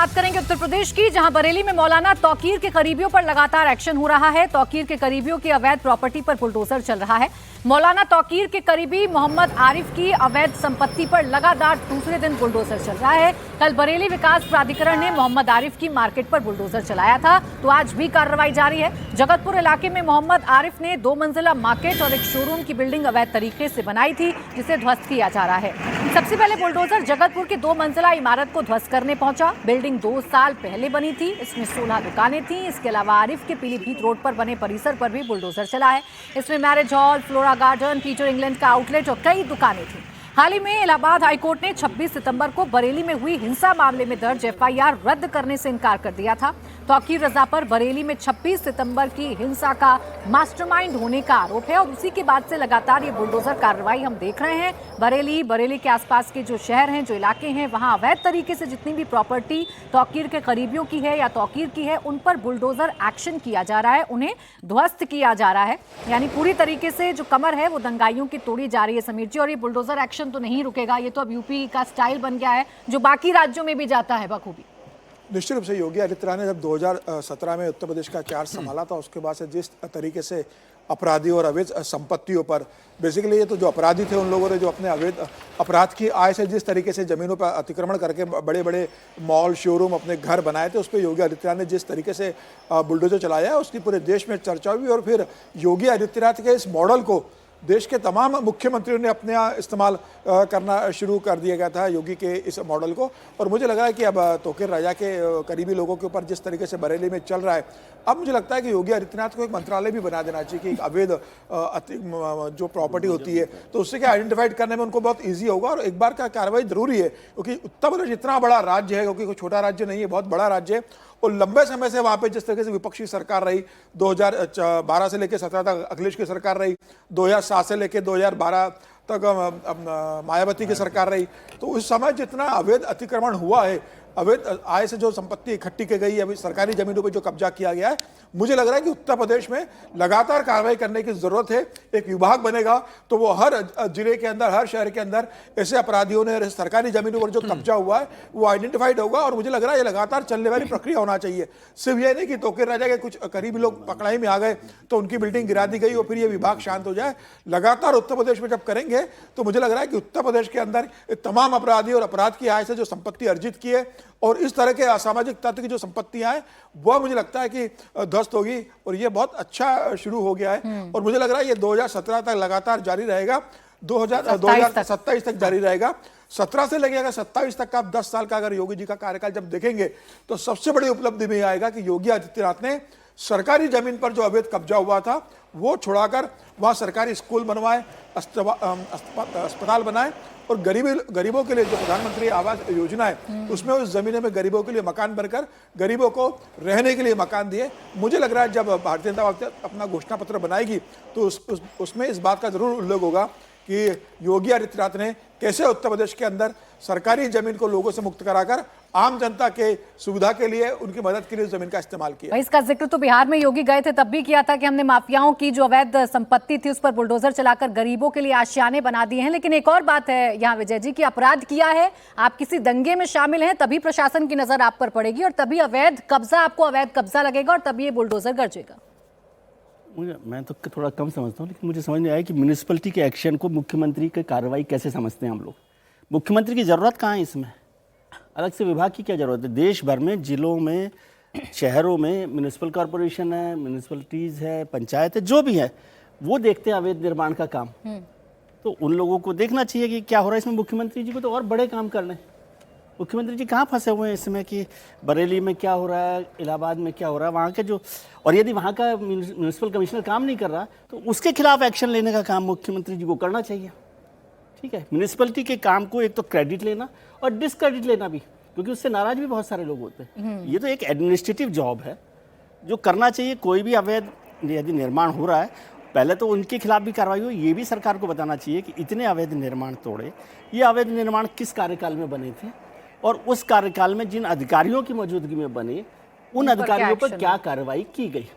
बात करेंगे उत्तर प्रदेश की, जहां बरेली में मौलाना तौकीर के करीबियों पर लगातार एक्शन हो रहा है। तौकीर के करीबियों की अवैध प्रॉपर्टी पर बुलडोजर चल रहा है। मौलाना तौकीर के करीबी मोहम्मद आरिफ की अवैध संपत्ति पर लगातार दूसरे दिन बुलडोजर चल रहा है। कल बरेली विकास प्राधिकरण ने मोहम्मद आरिफ की मार्केट पर बुलडोजर चलाया था, तो आज भी कार्रवाई जारी है। जगतपुर इलाके में मोहम्मद आरिफ ने 2 मंजिला मार्केट और एक शोरूम की बिल्डिंग अवैध तरीके से बनाई थी, जिसे ध्वस्त किया जा रहा है। सबसे पहले बुलडोजर जगतपुर की 2 मंजिला इमारत को ध्वस्त करने पहुंचा। बिल्डिंग 2 साल पहले बनी थी, इसमें 16 दुकानें थीं। इसके अलावा आरिफ के पीलीभीत रोड पर बने परिसर पर भी बुलडोजर चला है। इसमें marriage hall, flora garden, Peter England का आउटलेट और कई दुकानें थीं। हाल ही में इलाहाबाद हाईकोर्ट ने 26 सितंबर को बरेली में हुई हिंसा मामले में दर्ज एफआईआर रद्द करने से इनकार कर दिया था। तौकीर रजा पर बरेली में 26 सितंबर की हिंसा का मास्टरमाइंड होने का आरोप है और उसी के बाद से लगातार ये बुलडोजर कार्रवाई हम देख रहे हैं। बरेली के आसपास के जो शहर हैं, जो इलाके हैं, वहां अवैध तरीके से जितनी भी प्रॉपर्टी तौकीर के करीबियों की है या तौकीर की है, उन पर बुलडोजर एक्शन किया जा रहा है, उन्हें ध्वस्त किया जा रहा है। यानी पूरी तरीके से जो कमर है वो दंगाइयों की तोड़ी जा रही है समीर जी। और ये बुलडोजर एक्शन तो नहीं रुकेगा, ये तो अब यूपी का स्टाइल बन गया है जो बाकी राज्यों में भी जाता है बखूबी। निश्चित रूप से योगी आदित्यनाथ ने जब 2017 में उत्तर प्रदेश का चार्ज संभाला था, उसके बाद से जिस तरीके से अपराधियों और अवैध संपत्तियों पर, बेसिकली ये तो जो अपराधी थे उन लोगों ने जो अपने अवैध अपराध की आय से जिस तरीके से जमीनों पर अतिक्रमण करके बड़े बड़े मॉल, शोरूम, अपने घर बनाए थे, उस पर योगी आदित्यनाथ ने जिस तरीके से बुलडोजर चलाया है, उसकी पूरे देश में चर्चा हुई। और फिर योगी आदित्यनाथ के इस मॉडल को देश के तमाम मुख्यमंत्रियों ने अपने यहाँ इस्तेमाल करना शुरू कर दिया गया था, योगी के इस मॉडल को। और मुझे लग रहा है कि अब तौकीर राजा के करीबी लोगों के ऊपर जिस तरीके से बरेली में चल रहा है, अब मुझे लगता है कि योगी आदित्यनाथ को एक मंत्रालय भी बना देना चाहिए कि अवैध जो प्रॉपर्टी होती है तो उससे क्या आइडेंटिफाइड करने में उनको बहुत ईजी होगा। और एक बार का कार्रवाई जरूरी है, क्योंकि उत्तर प्रदेश इतना बड़ा राज्य है, क्योंकि कोई छोटा राज्य नहीं है, बहुत बड़ा राज्य है। और लंबे समय से वहाँ पे जिस तरीके से विपक्षी सरकार रही, 2012 से लेकर 17 तक अखिलेश की सरकार रही, 2007 से लेकर 2012 तक मायावती की सरकार रही, तो उस समय जितना अवैध अतिक्रमण हुआ है, अवैध आय से जो संपत्ति इकट्ठी की गई है, अभी सरकारी जमीनों पर जो कब्जा किया गया है, मुझे लग रहा है कि उत्तर प्रदेश में लगातार कार्रवाई करने की जरूरत है। एक विभाग बनेगा तो वो हर जिले के अंदर, हर शहर के अंदर ऐसे अपराधियों ने सरकारी जमीनों पर जो कब्जा हुआ है वो आइडेंटिफाइड होगा। और मुझे लग रहा है ये लगातार चलने वाली प्रक्रिया होना चाहिए। सिर्फ ये नहीं कि तौकीर राजा के कुछ करीबी लोग पकड़ाई में आ गए तो उनकी बिल्डिंग गिरा दी गई और फिर ये विभाग शांत हो जाए। लगातार उत्तर प्रदेश में जब करेंगे तो मुझे लग रहा है कि उत्तर प्रदेश के अंदर तमाम अपराधी और अपराध की आय से जो संपत्ति अर्जित की है और इस तरह के असामाजिक तत्व की जो संपत्तियां हैं, वह मुझे लगता है कि ध्वस्त होगी। और ये बहुत अच्छा शुरू हो गया है और मुझे लग रहा है ये 2017 तक लगातार जारी रहेगा, 2027 तक जारी रहेगा। 17 से लगेगा 27 तक का, 10 साल का अगर योगी जी का कार्यकाल जब देखेंगे तो सबसे बड़ी उपलब्धि में आएगा कि योगी आदित्यनाथ ने सरकारी जमीन पर जो अवैध कब्जा हुआ था वो छुड़ाकर वहां सरकारी स्कूल बनवाए, अस्पताल बनाए और गरीबों के लिए जो प्रधानमंत्री आवास योजना है उसमें उस जमीन में गरीबों के लिए मकान बनकर गरीबों को रहने के लिए मकान दिए। मुझे लग रहा है जब भारतीय जनता पार्टी अपना घोषणा पत्र बनाएगी तो उसमें इस बात का जरूर उल्लेख होगा कि योगी आदित्यनाथ ने कैसे उत्तर प्रदेश के अंदर सरकारी जमीन को लोगों से मुक्त कराकर आम जनता के सुविधा के लिए, उनकी मदद के लिए जमीन का इस्तेमाल किया। इसका जिक्र तो बिहार में योगी गए थे तब भी किया था कि हमने माफियाओं की जो अवैध संपत्ति थी उस पर बुलडोजर चलाकर गरीबों के लिए आशियाने बना दिए हैं। लेकिन एक और बात है यहाँ विजय जी की अपराध किया है, आप किसी दंगे में शामिल हैं, तभी प्रशासन की नजर आप पर पड़ेगी और तभी अवैध कब्जा आपको अवैध कब्जा लगेगा और तभी ये बुलडोजर गरजेगा। मैं तो थोड़ा कम समझता हूँ, लेकिन मुझे समझ नहीं आया कि म्यूनिसिपैलिटी के एक्शन को मुख्यमंत्री की कार्रवाई कैसे समझते हैं हम लोग। मुख्यमंत्री की ज़रूरत कहाँ है इसमें? अलग से विभाग की क्या ज़रूरत है? देश भर में, जिलों में, शहरों में म्यूनिसिपल कॉरपोरेशन है, म्यूनिसिपैलिटीज़ है, पंचायत है, जो भी है वो देखते हैं अवैध निर्माण का काम। तो उन लोगों को देखना चाहिए कि क्या हो रहा है इसमें। मुख्यमंत्री जी को तो और बड़े काम करने। मुख्यमंत्री जी कहाँ फंसे हुए हैं इसमें कि बरेली में क्या हो रहा है, इलाहाबाद में क्या हो रहा है, वहाँ के जो, और यदि वहाँ का म्यूनिसिपल कमिश्नर काम नहीं कर रहा तो उसके खिलाफ एक्शन लेने का काम मुख्यमंत्री जी को करना चाहिए। ठीक है, म्यूनिसिपैलिटी के काम को एक तो क्रेडिट लेना और डिसक्रेडिट लेना भी, क्योंकि उससे नाराज भी बहुत सारे लोग होते हैं। ये तो एक एडमिनिस्ट्रेटिव जॉब है जो करना चाहिए। कोई भी अवैध यदि निर्माण हो रहा है, पहले तो उनके खिलाफ भी कार्रवाई हो, ये भी सरकार को बताना चाहिए कि इतने अवैध निर्माण तोड़े, ये अवैध निर्माण किस कार्यकाल में बने थे और उस कार्यकाल में जिन अधिकारियों की मौजूदगी में बने उन अधिकारियों पर क्या कार्रवाई की गई।